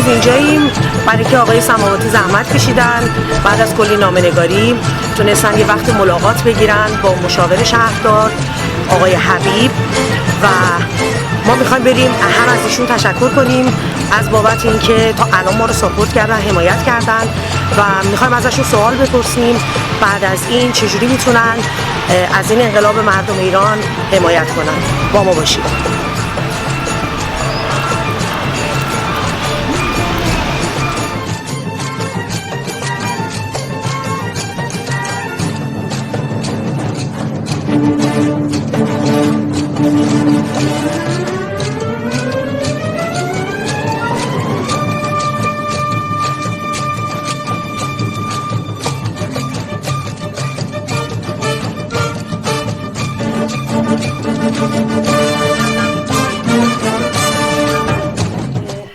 اینجاییم برای اینکه آقای سماواتی زحمت کشیدن، بعد از کلی نامه‌نگاری تونستن یه وقت ملاقات بگیرن با مشاور شهردار آقای حبیب و ما میخوایم بریم هم از ایشون تشکر کنیم از بابت اینکه تا الان ما رو ساپورت کردن، حمایت کردن و میخوایم ازشون سوال بپرسیم بعد از این چجوری میتونن از این انقلاب مردم ایران حمایت کنن. با ما باشید.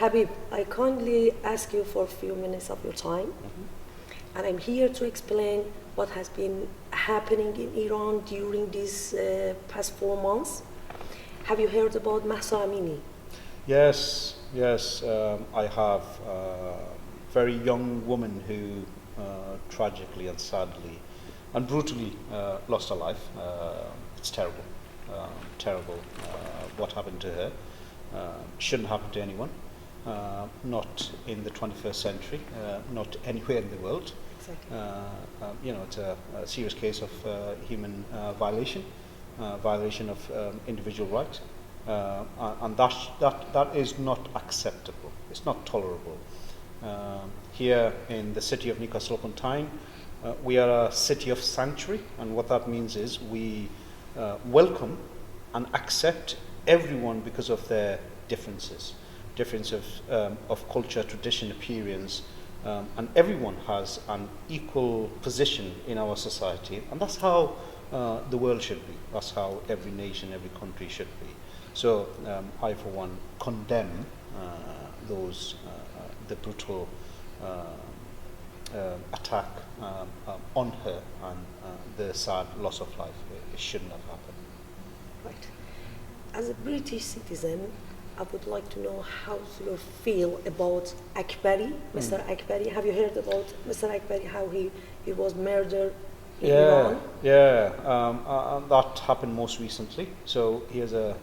Habib, I kindly ask you for a few minutes of your time, and I'm here to explain what has been happening in Iran during these past 4 months. Have you heard about Mahsa Amini? Yes, I have. A very young woman who tragically and sadly and brutally lost her life. It's terrible, terrible what happened to her. Shouldn't happen to anyone. Not in the 21st century, not anywhere in the world. Exactly. It's a serious case of human violation of individual rights, and that is not acceptable. It's not tolerable. Here in the city of Newcastle upon Tyne, we are a city of sanctuary, and what that means is we welcome and accept everyone because of their difference of culture, tradition, appearance, and everyone has an equal position in our society, and that's how the world should be. That's how every nation, every country should be. So I, for one, condemn the brutal attack on her and the sad loss of life. It shouldn't have happened. Right. As a British citizen, I would like to know how you feel about Akbari, Mr. Akbari. Have you heard about Mr. Akbari, how he was murdered in Iran? That happened most recently. So he is a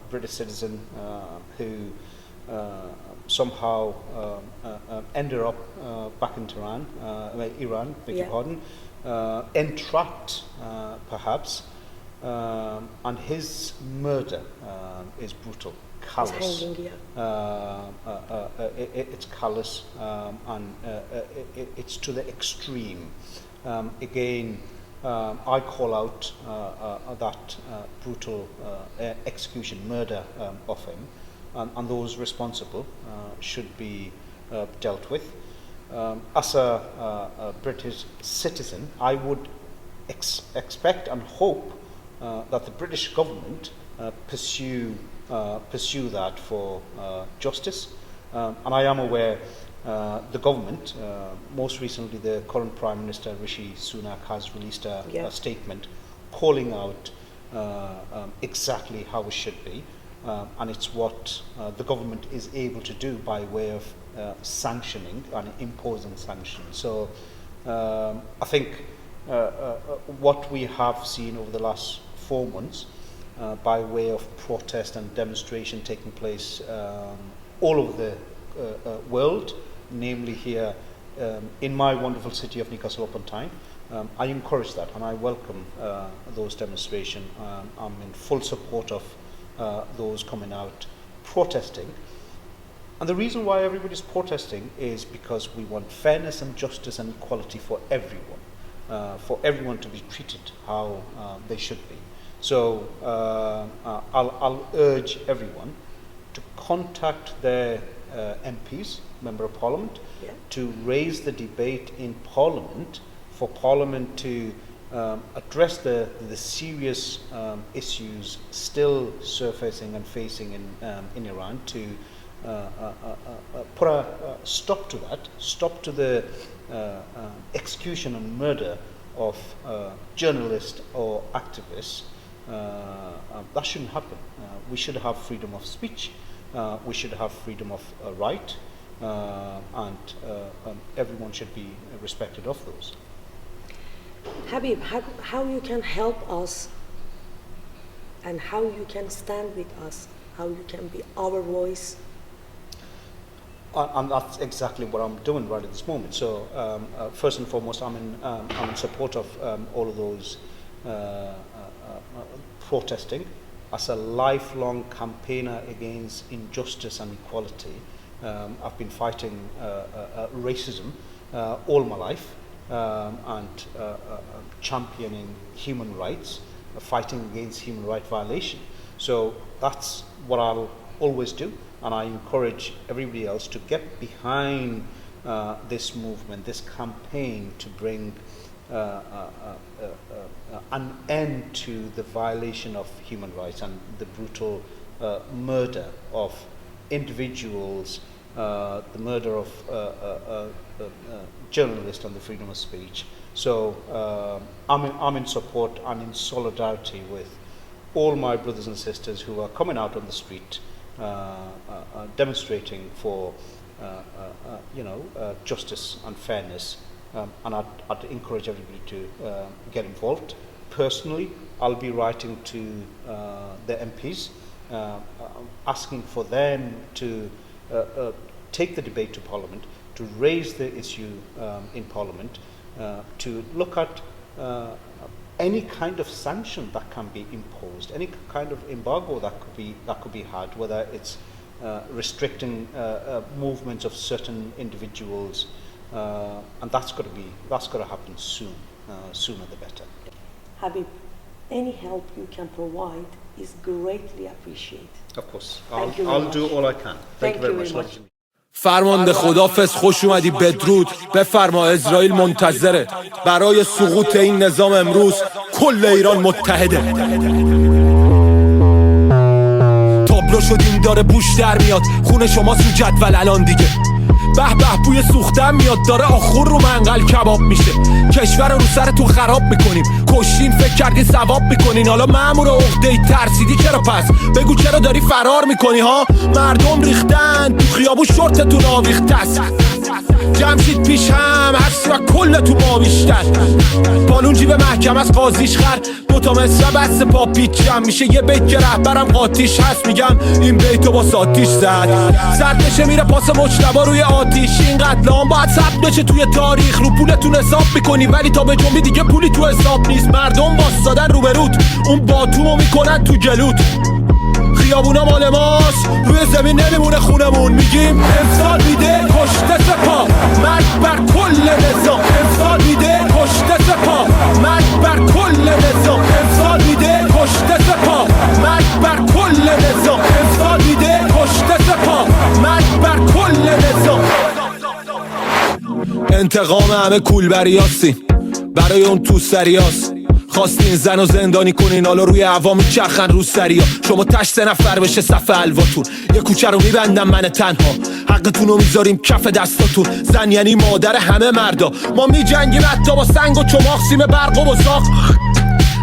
British citizen who somehow ended up back in Iran, beg your pardon, entrapped perhaps, and his murder is brutal. Callous. It's callous and it's to the extreme. Again, I call out that brutal execution, murder of him, and those responsible should be dealt with. As a British citizen, I would expect and hope that the British government pursue that for justice, and I am aware the government, most recently the current Prime Minister Rishi Sunak has released a statement calling out exactly how it should be, and it's what the government is able to do by way of sanctioning and imposing sanctions. So I think what we have seen over the last 4 months by way of protest and demonstration taking place all over the world, namely here in my wonderful city of Newcastle upon Tyne. I encourage that and I welcome those demonstrations. I'm in full support of those coming out protesting. And the reason why everybody's protesting is because we want fairness and justice and equality for everyone to be treated how they should be. So I'll urge everyone to contact their MPs, Member of Parliament, to raise the debate in Parliament for Parliament to address the serious issues still surfacing and facing in Iran, to put a stop to that, stop to the execution and murder of journalists or activists. That shouldn't happen. We should have freedom of speech. We should have freedom of right. and everyone should be respected of those. Habib, how you can help us and how you can stand with us, how you can be our voice? And that's exactly what I'm doing right at this moment. So first and foremost, I'm in support of all of those protesting. As a lifelong campaigner against injustice and equality, I've been fighting racism all my life, and championing human rights, fighting against human rights violation. So that's what I'll always do, and I encourage everybody else to get behind this movement, this campaign to bring an end to the violation of human rights and the brutal murder of individuals, the murder of journalists and the freedom of speech. So I'm in support and in solidarity with all my brothers and sisters who are coming out on the street, demonstrating for justice and fairness, and I'd encourage everybody to get involved. Personally, I'll be writing to the MPs, asking for them to take the debate to Parliament, to raise the issue in Parliament, to look at any kind of sanction that can be imposed, any kind of embargo that could be had, whether it's restricting movements of certain individuals, and that's got to happen soon, sooner the better. Habib, any help you can provide is greatly appreciated. Of course, Thank you I'll do all I can. Thank you very much. فرمانده خدافظ، خوش اومدی، بدرود. بفرما اسرائیل منتظره. برای سقوط این نظام امروز کل ایران متحده. تابلو شدیم داره بوش در میاد، خون شما تو جدول الان دیگه. به به بوی سوختن میاد، داره آخور رو منقل کباب میشه. کشور رو سرتون خراب میکنیم، کشتین فکر کردین ثواب میکنین. حالا مأمور عقده‌ای ترسیدی چرا پس؟ بگو چرا داری فرار میکنی ها؟ مردم ریختن تو خیابون، شورتتون آویخته است. جمشید پیش هم هست و کل تو ما بیشتر. بالون جیب محکمه از قاضیش خر، دوتا مصرع بس پا پیچم میشه. یه بیت که رهبرم قاطیش هست، میگم این بیتو با ساتیش زد. زرد بشه میره پاس مجتبا روی آتیش. این قتل عام باید ثبت بشه توی تاریخ. رو پولتون حساب میکنی ولی تا به جنبی دیگه پولی تو حساب نیست. مردم واسادن روبروت، اون باتومو میکنن تو جلوت. خیابونا مال ماست، روی زمین نمیمونه خونمون. میگیم امسال میده کشته سپاه، مرگ بر کل نظام. امسال میده کشته سپاه، مرگ بر کل نظام. امسال میده کشته سپاه، مرگ بر کل نظام. امسال میده کشته سپاه، مرگ بر کل نظام. انتقام همه کولبریاستیم، برای اون تو سریاست. خواستین زن و زندانی کنین، حالا روی عوامی چرخن رو سریا. شما تش 3 نفر بشه صف حلواتون، یه کوچه رو میبندم من تنها. حقتون رو میذاریم کف دستاتون. زن یعنی مادر همه مردا، ما میجنگیم حتی با سنگ و چماق، سیم برق و بزاق.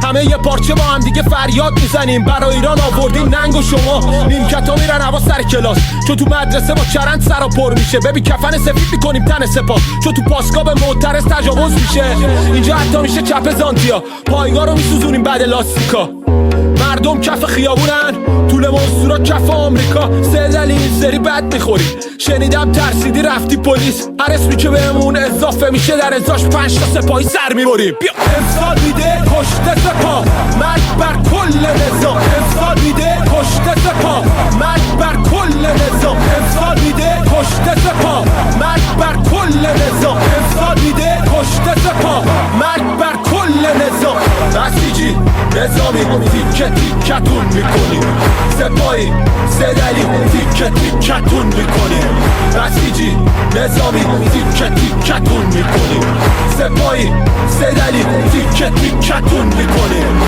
همه یه پارچه با هم دیگه فریاد میزنیم. برای ایران آوردین ننگ و شما. نیمکتا میرن هوا سر کلاس، چون تو مدرسه با چرند سرا پر میشه. ببین کفن سفید میکنیم تن سپاه، چون تو پاسگاه به معترض تجاوز میشه. اینجا حتی میشه چپ زانتیا، پایگاه رو میسوزونیم بعد لاستیکا. مردم کف خیابونن، طول منصورا کف آمریکا. 3 دلیل سری بد میخوری، شنیدم ترسیدی رفتی پلیس. هر اسمی که بهمون اضافه میشه در ازاش 5 تا سپاهی سر میبریم. بیا امسال میده کشته سپاه، مرگ بر کل نظام. امسال میده کشته سپاه، مرگ بر کل نظام. امسال میده کشته سپاه، مرگ بر کل نظام. امسال میده کشته سپاه، مرگ بر کل نظام. بسیجی نظامی تیکه تیکتون میکنیم، سپاهی 3 دلیل تیکه تیکتون میکنیم. بسیجی نظامی تیکه تیکتون میکنیم، سپاهی 3 دلیل تیکه تیکتون میکنیم.